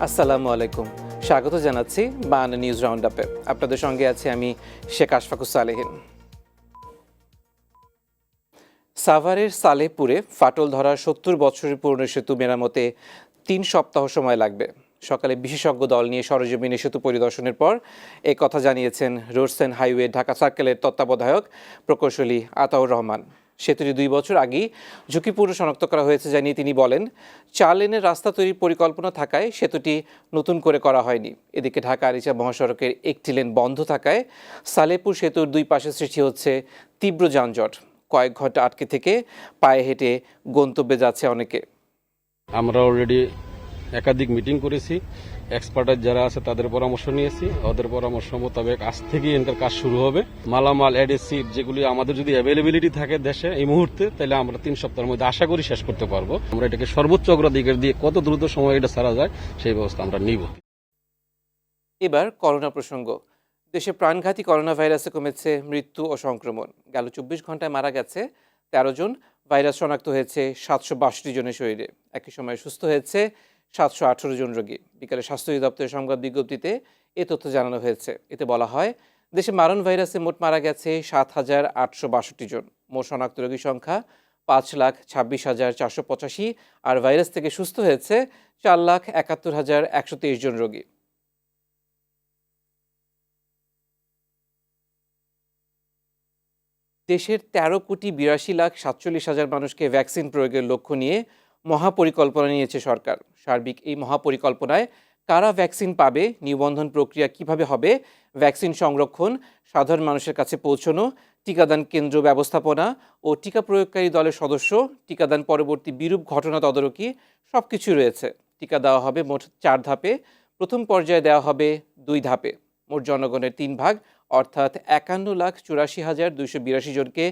আসসালামু আলাইকুম। স্বাগত জানাচ্ছি বাংলা নিউজ রাউন্ড আপে। আপনাদের সঙ্গে আছি আমি শেখ আশফাকুস সালেহীন। সাভারের সালেহপুরে ফাটল ধরা ৭০ বছরের পুরনো সেতু মেরামতে ৩ সপ্তাহ সময় লাগবে। সকালে বিশেষজ্ঞ দল নিয়ে সরেজমিনে সেতু পরিদর্শনের পর এই কথা জানিয়েছেন রোডস অ্যান্ড হাইওয়ে ঢাকা সার্কেলের তত্ত্বাবধায়ক প্রকৌশলী আতাউর রহমান। সেতুটি ২ বছর আগেই ঝুঁকিপূর্ণ শনাক্ত করা হয়েছে জানিয়ে তিনি বলেন, ৪ লেনের রাস্তা তৈরির পরিকল্পনা থাকায় সেতুটি নতুন করে করা হয়নি। এদিকে ঢাকা আরিচা মহাসড়কের একটি লেন বন্ধ থাকায় সালেহপুর সেতুর দুই পাশে সৃষ্টি হচ্ছে তীব্র যানজট। কয়েক ঘন্টা আটকে থেকে পায়ে হেঁটে গন্তব্যে যাচ্ছে অনেকে। আমরা অলরেডি একাধিক মিটিং করেছি, এক্সপার্টার যারা আছে তাদের পরামর্শ নিয়েছি। ওদের পরামর্শ মোতাবেক আজ থেকেই এটার কাজ শুরু হবে। মালামাল অ্যাডহেসিভ যেগুলি আমাদের যদি অ্যাভেলেবিলিটি থাকে দেশে এই মুহূর্তে, তাহলে আমরা ৩ সপ্তাহের মধ্যে আশা করি শেষ করতে পারবো। আমরা এটাকে সর্বোচ্চ অগ্রাধিকার দিয়ে কত দ্রুত সময় এটা ছাড়া যায় সেই ব্যবস্থা আমরা নিব। এবার করোনা প্রসঙ্গ। দেশে প্রাণঘাতী করোনা ভাইরাসে কমেছে মৃত্যু ও সংক্রমণ। গেল ২৪ ঘন্টায় মারা গেছে ১৩ জন, ভাইরাস শনাক্ত হয়েছে ৭৬২ জনের শরীরে। একই সময় সুস্থ হয়েছে ৭১৮ জন রোগী। বিকালে স্বাস্থ্য অধিদপ্তরের সংবাদ বিজ্ঞপ্তিতে এ তথ্য জানানো হয়েছে। এতে বলা হয়, দেশে মারণ ভাইরাসে মোট মারা গেছে ৭,৮৬২ জন। মোট শনাক্ত রোগীর সংখ্যা ৫,২৬,৪৮৫ আর ভাইরাস থেকে সুস্থ হয়েছে ৪,৭১,১২৩ জন রোগী। দেশের ১৩,৮২,৪৭,০০০ মানুষকে ভ্যাকসিন প্রয়োগের লক্ষ্য নিয়ে মহাপরিকল্পনা নিয়েছে সরকার। সার্বিক এই মহাপরিকল্পনায় কারা ভ্যাকসিন পাবে, নিবন্ধন প্রক্রিয়া কিভাবে হবে, ভ্যাকসিন সংরক্ষণ, সাধারণ মানুষের কাছে পৌঁছানো, টিকাদান কেন্দ্র ব্যবস্থাপনা ও টিকা প্রয়োগকারী দলের সদস্য, টিকাদান পরবর্তী বিরূপ ঘটনা তদারকি সবকিছু রয়েছে। টিকা দেওয়া হবে মোট ৪ ধাপে। প্রথম পর্যায়ে দেওয়া হবে ২ ধাপে। মোট জনগণের ৩ ভাগ অর্থাৎ ৫১,২৮২ জনকে।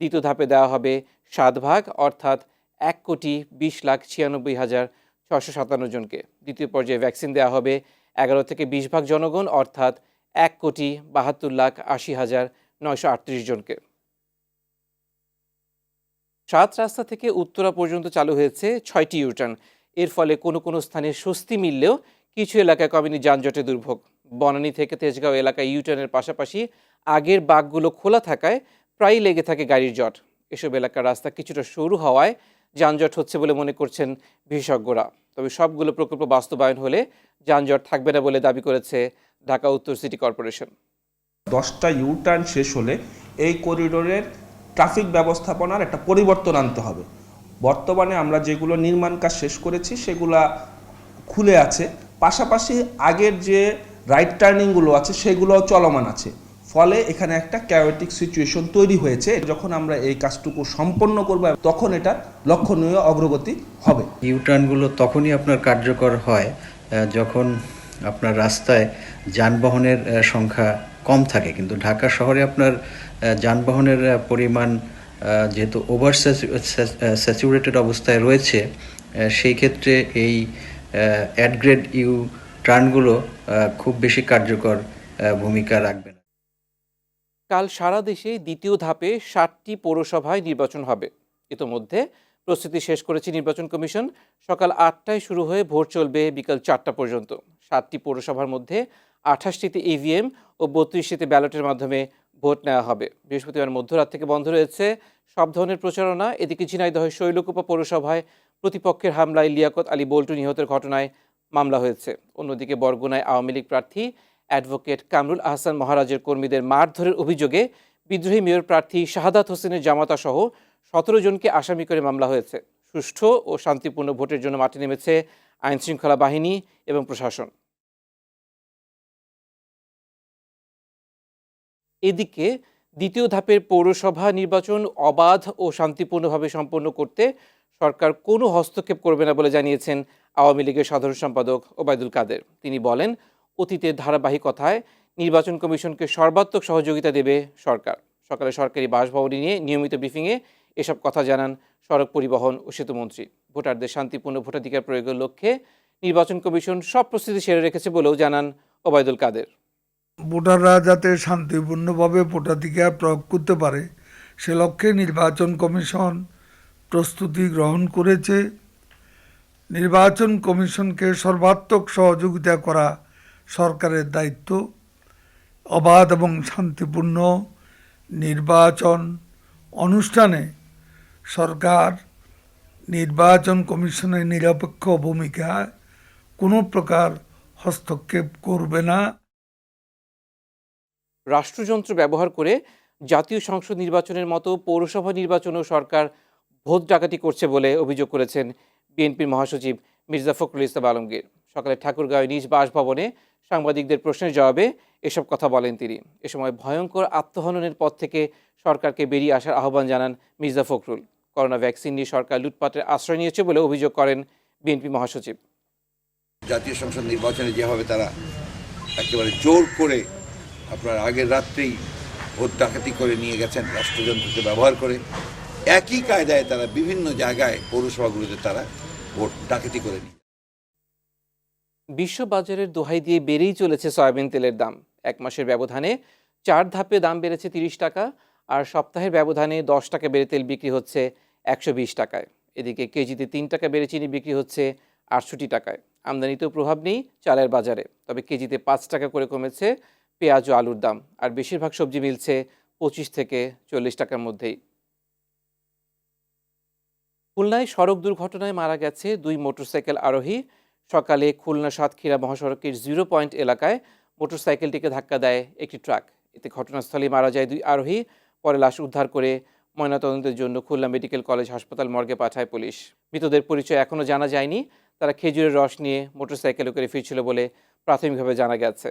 দ্বিতীয় ধাপে দেওয়া হবে ৭ ভাগ অর্থাৎ ১,২০,৯৬,৬৫৭ জনকে। দ্বিতীয় পর্যায়ে ভ্যাকসিন দেওয়া হবে ১১ থেকে ২০ ভাগ জনগণ অর্থাৎ ১,৭২,৮০,৯৩৮ জনকে। ৭ রাস্তা থেকে উত্তরা পর্যন্ত চালু হয়েছে ৬টি ইউটার্ন। এর ফলে কোনো কোনো স্থানে স্বস্তি মিললেও কিছু এলাকায় কমেনি যানজটের দুর্ভোগ। বনানী থেকে তেজগাঁও এলাকায় ইউটার্নের পাশাপাশি আগের বাঁকগুলো খোলা থাকায় প্রায়ই লেগে থাকে গাড়ির জট। এসব এলাকার রাস্তা কিছুটা সরু হওয়ায় যানজট হচ্ছে বলে মনে করছেন বিশেষজ্ঞরা। তবে সবগুলো প্রকল্প বাস্তবায়ন হলে যানজট থাকবে না বলে দাবি করেছে ঢাকা উত্তর সিটি কর্পোরেশন। 10টা ইউটার্ন শেষ হলে এই করিডোরের ট্রাফিক ব্যবস্থাপনার একটা পরিবর্তন আনতে হবে। বর্তমানে আমরা যেগুলো নির্মাণ কাজ শেষ করেছি সেগুলা খুলে আছে, পাশাপাশি আগের যে রাইট টার্নিংগুলো আছে সেগুলোও চলমান আছে। ফলে এখানে একটা ক্যাওটিক সিচুয়েশন তৈরি হয়েছে। যখন আমরা এই কাজটুকু সম্পন্ন করব তখন এটা লক্ষণীয় অগ্রগতি হবে। ইউটার্নগুলো তখনই আপনার কার্যকর হয় যখন আপনার রাস্তায় যানবাহনের সংখ্যা কম থাকে। কিন্তু ঢাকা শহরে আপনার যানবাহনের পরিমাণ যেহেতু ওভার স্যাচুরেটেড অবস্থায় রয়েছে, সেই ক্ষেত্রে এই অ্যাডগ্রেড ইউ টার্নগুলো খুব বেশি কার্যকর ভূমিকা রাখবে না। কাল সারা দেশে দ্বিতীয় ধাপে 7টি পৌরসভায় নির্বাচন হবে। ইতোমধ্যে প্রস্তুতি শেষ করেছে নির্বাচন কমিশন। সকাল 8টায় শুরু হয়ে ভোট চলবে বিকাল 4টা পর্যন্ত। 7টি পৌরসভার মধ্যে 28টিতে ইভিএম ও 32টিতে ব্যালটের মাধ্যমে ভোট নেওয়া হবে। বৃহস্পতিবার মধ্যরাত থেকে বন্ধ রয়েছে সব ধরনের প্রচারণা। এদিকে ঝিনাইদহের শৈলকুপা পৌরসভায় প্রতিপক্ষের হামলায় লিয়াকত আলী বল্টু নিহতের ঘটনায় মামলা হয়েছে। অন্যদিকে বরগুনায় আওয়ামী লীগ প্রার্থী অ্যাডভোকেট কামরুল আহসান মহারাজের কর্মীদের মারধরের অভিযোগে বিদ্রোহী মেয়র প্রার্থী শাহাদাত হোসেনের জামাতা সহ 17 জনকে আসামি করে মামলা হয়েছে। সুষ্ঠু ও শান্তিপূর্ণ ভোটের জন্য মাঠে নেমেছে আইনশৃঙ্খলা বাহিনী এবং প্রশাসন। এদিকে দ্বিতীয় ধাপের পৌরসভা নির্বাচন অবাধ ও শান্তিপূর্ণভাবে সম্পন্ন করতে সরকার কোনো হস্তক্ষেপ করবে না বলে জানিয়েছেন আওয়ামী লীগের সাধারণ সম্পাদক ওবায়দুল কাদের। তিনি বলেন, অতীতের ধারাবাহিকতায় নির্বাচন কমিশনকে সর্বাত্মক সহযোগিতা দেবে সরকার। সকালে সরকারি বাসভবনে নিয়ে নিয়মিত ব্রিফিংয়ে এসব কথা জানান সড়ক পরিবহন ও সেতুমন্ত্রী। ভোটারদের শান্তিপূর্ণ ভোটাধিকার প্রয়োগের লক্ষ্যে নির্বাচন কমিশন সব প্রস্তুতি সেরে রেখেছে বলেও জানান ওবায়দুল কাদের। ভোটাররা যাতে শান্তিপূর্ণভাবে ভোটাধিকার প্রয়োগ করতে পারে সে লক্ষ্যে নির্বাচন কমিশন প্রস্তুতি গ্রহণ করেছে। নির্বাচন কমিশনকে সর্বাত্মক সহযোগিতা করা সরকারের দায়িত্ব। অবাধ এবং শান্তিপূর্ণ নির্বাচন অনুষ্ঠানে সরকার নির্বাচন কমিশনের নিরপেক্ষ ভূমিকায় কোনো প্রকার হস্তক্ষেপ করবে না। রাষ্ট্রযন্ত্র ব্যবহার করে জাতীয় সংসদ নির্বাচনের মতো পৌরসভা নির্বাচনেও সরকার ভোট ডাকাতি করছে বলে অভিযোগ করেছেন বিএনপির মহাসচিব মির্জা ফখরুল ইসলাম আলমগীর। সকালে ঠাকুরগাঁওয়ে নিজ বাসভবনে সাংবাদিকদের প্রশ্নের জবাবে এসব কথা বলেন তিনি। এ সময় ভয়ঙ্কর আত্মহননের পথ থেকে সরকারকে বেরিয়ে আসার আহ্বান জানান মির্জা ফখরুল। করোনা ভ্যাকসিন নিয়ে সরকার লুটপাটের আশ্রয় নিয়েছে বলে অভিযোগ করেন বিএনপি মহাসচিব। জাতীয় সংসদ নির্বাচনে যেভাবে তারা একেবারে জোর করে আপনার আগের রাত্রেই ভোট ডাকাতি করে নিয়ে গেছেন রাষ্ট্রযন্ত্রকে ব্যবহার করে, একই কায়দায় তারা বিভিন্ন জায়গায় পৌরসভাগুলোতে তারা ভোট ডাকাতি করে নিয়ে। বিশ্ববাজারের দোহাই দিয়ে বেড়েই চলেছে সয়াবিন তেলের দাম। এক মাসের ব্যবধানে 4 ধাপে দাম বেড়েছে 30 টাকা, আর সপ্তাহের ব্যবধানে 10 টাকা বেড়ে তেল বিক্রি হচ্ছে 120 টাকায়। এদিকে কেজিতে 3 টাকা বেড়ে চিনি বিক্রি হচ্ছে 68 টাকায়। আমদানিতেও প্রভাব নেই চালের বাজারে, তবে কেজিতে 5 টাকা করে কমেছে পেঁয়াজ ও আলুর দাম, আর বেশিরভাগ সবজি মিলছে 25 থেকে 40 টাকার মধ্যেই। খুলনায় সড়ক দুর্ঘটনায় মারা গেছে 2 মোটরসাইকেল আরোহী। সকালে খুলনা সাতক্ষীরা মহাসড়কের 0 পয়েন্ট এলাকায় মোটরসাইকেলটিকে ধাক্কা দেয় একটি ট্রাক। এতে ঘটনাস্থলেই মারা যায় 2 আরোহী। পরে লাশ উদ্ধার করে ময়নাতদন্তের জন্য খুলনা মেডিকেল কলেজ হাসপাতাল মর্গে পাঠায় পুলিশ। মৃতদের পরিচয় এখনও জানা যায়নি। তারা খেজুরের রস নিয়ে মোটরসাইকেলে করে ফিরছিল বলে প্রাথমিকভাবে জানা গেছে।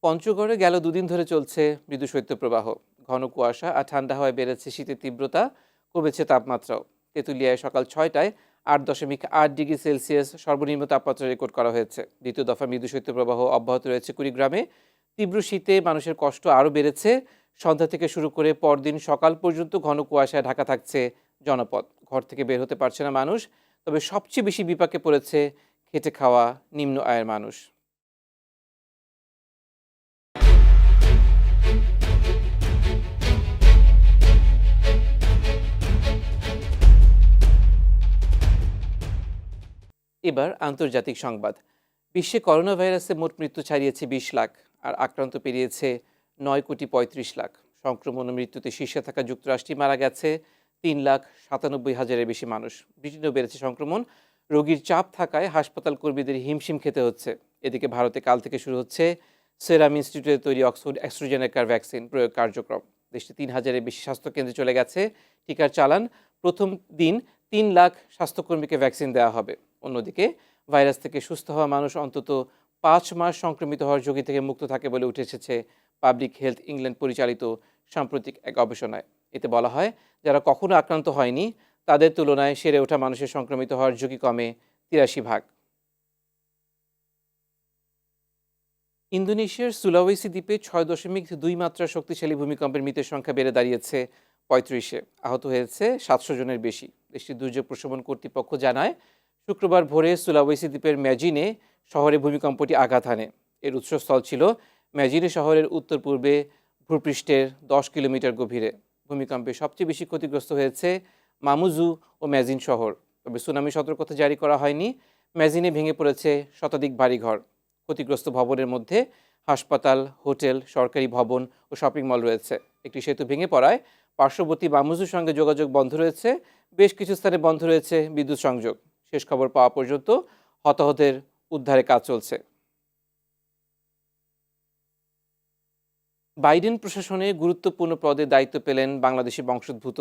পঞ্চগড়ে গেল 2 দিন ধরে চলছে মৃদু শৈত্যপ্রবাহ। ঘন কুয়াশা আর ঠান্ডা হওয়ায় বেড়েছে শীতের তীব্রতা, কমেছে তাপমাত্রাও। তেঁতুলিয়ায় সকাল 6টায় 8.8 ডিগ্রি সেলসিয়াস সর্বনিম্ন তাপমাত্রা রেকর্ড করা হয়েছে। দ্বিতীয় দফা মৃদু শৈত্যপ্রবাহ অব্যাহত রয়েছে কুড়িগ্রামে। তীব্র শীতে মানুষের কষ্ট আরও বেড়েছে। সন্ধ্যা থেকে শুরু করে পরদিন সকাল পর্যন্ত ঘন কুয়াশায় ঢাকা থাকছে জনপদ। ঘর থেকে বের হতে পারছে না মানুষ। তবে সবচেয়ে বেশি বিপাকে পড়েছে খেটে খাওয়া নিম্ন আয়ের মানুষ। এবার আন্তর্জাতিক সংবাদ। বিশ্বে করোনা ভাইরাসে মোট মৃত্যু ছাড়িয়েছে 20 লাখ, আর আক্রান্ত পেরিয়েছে 9,35 লাখ। সংক্রমণ ও মৃত্যুতে শীর্ষে থাকা যুক্তরাষ্ট্রে মারা গেছে 3,97,000-এর বেশি মানুষ। ব্রিটেনেও বেড়েছে সংক্রমণ। রোগীর চাপ থাকায় হাসপাতাল কর্মীদের হিমশিম খেতে হচ্ছে। এদিকে ভারতে কাল থেকে শুরু হচ্ছে সেরাম ইনস্টিটিউটের তৈরি অক্সফোর্ড অ্যাস্ট্রাজেনেকার ভ্যাকসিন প্রয়োগ কার্যক্রম। দেশে 3,000-এর বেশি স্বাস্থ্যকেন্দ্রে চলে গেছে টিকার চালান। প্রথম দিন 3 লাখ স্বাস্থ্যকর্মীকে ভ্যাকসিন দেওয়া হবে। অন্যদিকে ভাইরাস থেকে সুস্থ হওয়া মানুষ অন্তত 5 মাস সংক্রমিত হওয়ার ঝুঁকি থেকে মুক্ত থাকে বলে উঠে এসেছে পাবলিক হেলথ ইংল্যান্ড পরিচালিত সাম্প্রতিক এক গবেষণায়। এতে বলা হয়, যারা কখনো আক্রান্ত হয়নি তাদের তুলনায় সেরে ওঠা মানুষের সংক্রমিত হওয়ার ঝুঁকি কমে 83%। ইন্দোনেশিয়ার সুলাওয়েসি দ্বীপে 6.2 মাত্রার শক্তিশালী ভূমিকম্পের মৃতের সংখ্যা বেড়ে দাঁড়িয়েছে 35-এ। আহত হয়েছে 700 জনের বেশি। দেশটির দুর্যোগ প্রশমন কর্তৃপক্ষ জানায়, শুক্রবার ভোরে সুলাওয়েসি দ্বীপের ম্যাজিনে শহরে ভূমিকম্পটি আঘাত হানে। এর উৎসস্থল ছিল ম্যাজিনে শহরের উত্তর পূর্বে ভূপৃষ্ঠের 10 কিলোমিটার গভীরে। ভূমিকম্পে সবচেয়ে বেশি ক্ষতিগ্রস্ত হয়েছে মামুজু ও ম্যাজিন শহর। তবে সুনামি সতর্কতা জারি করা হয়নি। ম্যাজিনে ভেঙে পড়েছে শতাধিক বাড়িঘর। ক্ষতিগ্রস্ত ভবনের মধ্যে হাসপাতাল, হোটেল, সরকারি ভবন ও শপিং মল রয়েছে। একটি সেতু ভেঙে পড়ায় পার্শ্ববর্তী মামুজুর সঙ্গে যোগাযোগ বন্ধ রয়েছে। বেশ কিছু স্থানে বন্ধ রয়েছে বিদ্যুৎ সংযোগ। শেষ খবর পাওয়া পর্যন্ত হতাহতের উদ্ধারে কাজ চলছে। বাইডেন প্রশাসনে গুরুত্বপূর্ণ পদে দায়িত্ব পেলেন বাংলাদেশি বংশোদ্ভূত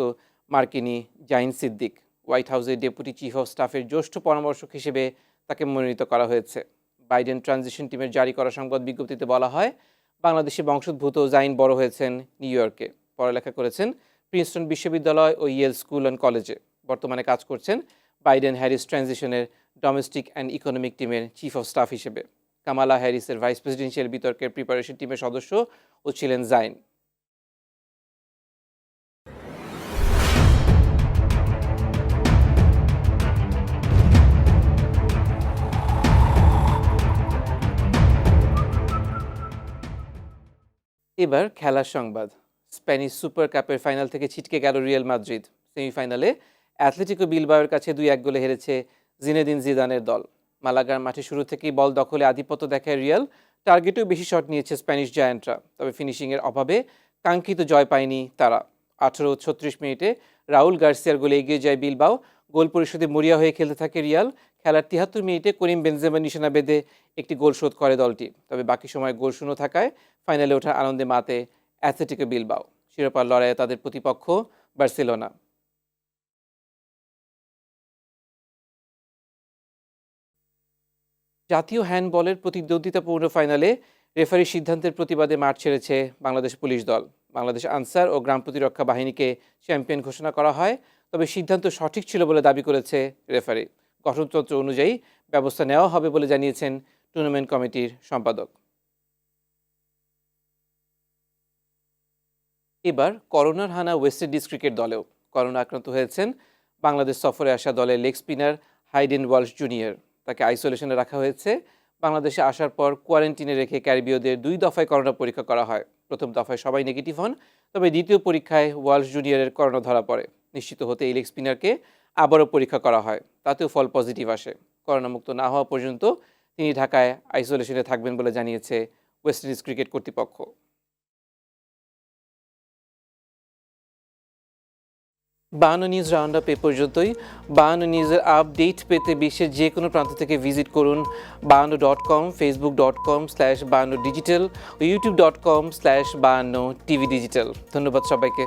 মার্কিনী জাহিন সিদ্দিক। হোয়াইট হাউসের ডেপুটি চিফ অফ স্টাফের জ্যেষ্ঠ পরামর্শক হিসেবে তাকে মনোনীত করা হয়েছে। বাইডেন ট্রানজিশন টিমের জারি করা সংবাদ বিজ্ঞপ্তিতে বলা হয়, বাংলাদেশি বংশোদ্ভূত জাহিন বড় হয়েছেন নিউ ইয়র্কে। পড়ালেখা করেছেন প্রিন্সটন বিশ্ববিদ্যালয় ও ইয়েল স্কুল অ্যান্ড কলেজে। বর্তমানে কাজ করছেন বাইডেন হ্যারিস ট্রানজিশনের ডোমেস্টিক অ্যান্ড ইকোনমিক টিমের চিফ অফ স্টাফ হিসেবে। কামালা হ্যারিসের ভাইস প্রেসিডেন্সিয়াল বিতর্কের প্রিপারেশন টিমের সদস্য ও ছিলেন জাইন। এবার খেলার সংবাদ। স্প্যানিশ সুপার কাপের ফাইনাল থেকে ছিটকে গেল রিয়াল মাদ্রিদ। সেমিফাইনালে অ্যাথলেটিকো বিলবাওয়ের কাছে 2-1 গোলে হেরেছে জিনেদিন জিদানের দল। মালাগার মাঠে শুরু থেকেই বল দখলে আধিপত্য দেখায় রিয়াল, টার্গেটেও বেশি শট নিয়েছে স্প্যানিশ জায়ান্টরা, তবে ফিনিশিংয়ের অভাবে কাঙ্ক্ষিত জয় পায়নি তারা। 18-36 মিনিটে রাউল গার্সিয়ার গোলে এগিয়ে যায় বিলবাও। গোল পরিশোধে মরিয়া হয়ে খেলতে থাকে রিয়াল। খেলার 73 মিনিটে করিম বেনজেমা নিশানা বেঁধে একটি গোল শোধ করে দলটি, তবে বাকি সময় গোল শূন্য থাকায় ফাইনালে ওঠার আনন্দে মাতে অ্যাথলেটিকো বিলবাও। শিরোপার লড়াইয়ে তাদের প্রতিপক্ষ বার্সেলোনা। জাতীয় হ্যান্ডবলের প্রতিদ্বন্দ্বিতাপূর্ণ ফাইনালে রেফারির সিদ্ধান্তের প্রতিবাদে মাঠ ছেড়েছে বাংলাদেশ পুলিশ দল। বাংলাদেশ আনসার ও গ্রাম প্রতিরক্ষা বাহিনীকে চ্যাম্পিয়ন ঘোষণা করা হয়, তবে সিদ্ধান্ত সঠিক ছিল বলে দাবি করেছে রেফারি। গঠনতন্ত্র অনুযায়ী ব্যবস্থা নেওয়া হবে বলে জানিয়েছেন টুর্নামেন্ট কমিটির সম্পাদক। এবার করোনার হানা ওয়েস্ট ইন্ডিজ ক্রিকেট দলেও। করোনা আক্রান্ত হয়েছেন বাংলাদেশ সফরে আসা দলের লেগ স্পিনার হাইডেন ওয়ালশ জুনিয়র। তাকে আইসোলেশনে রাখা হয়েছে। বাংলাদেশে আসার পর কোয়ারেন্টিনে রেখে ক্যারিবীয়দের 2 দফায় করোনা পরীক্ষা করা হয়। প্রথম দফায় সবাই নেগেটিভ হন, তবে দ্বিতীয় পরীক্ষায় ওয়ালশ জুনিয়রের করোনা ধরা পড়ে। নিশ্চিত হতে এই লেগ স্পিনারকে আবারও পরীক্ষা করা হয়, তাতেও ফল পজিটিভ আসে। করোনামুক্ত না হওয়া পর্যন্ত তিনি ঢাকায় আইসোলেশনে থাকবেন বলে জানিয়েছে ওয়েস্ট ইন্ডিজ ক্রিকেট কর্তৃপক্ষ। 52 নিউজ রাউন্ড আপ এ পর্যন্তই। 52 নিউজের আপডেট পেতে বিশ্বের যে কোনো প্রান্ত থেকে ভিজিট করুন 52.com, facebook.com/52digital ও youtube.com/52tvdigital। ধন্যবাদ সবাইকে।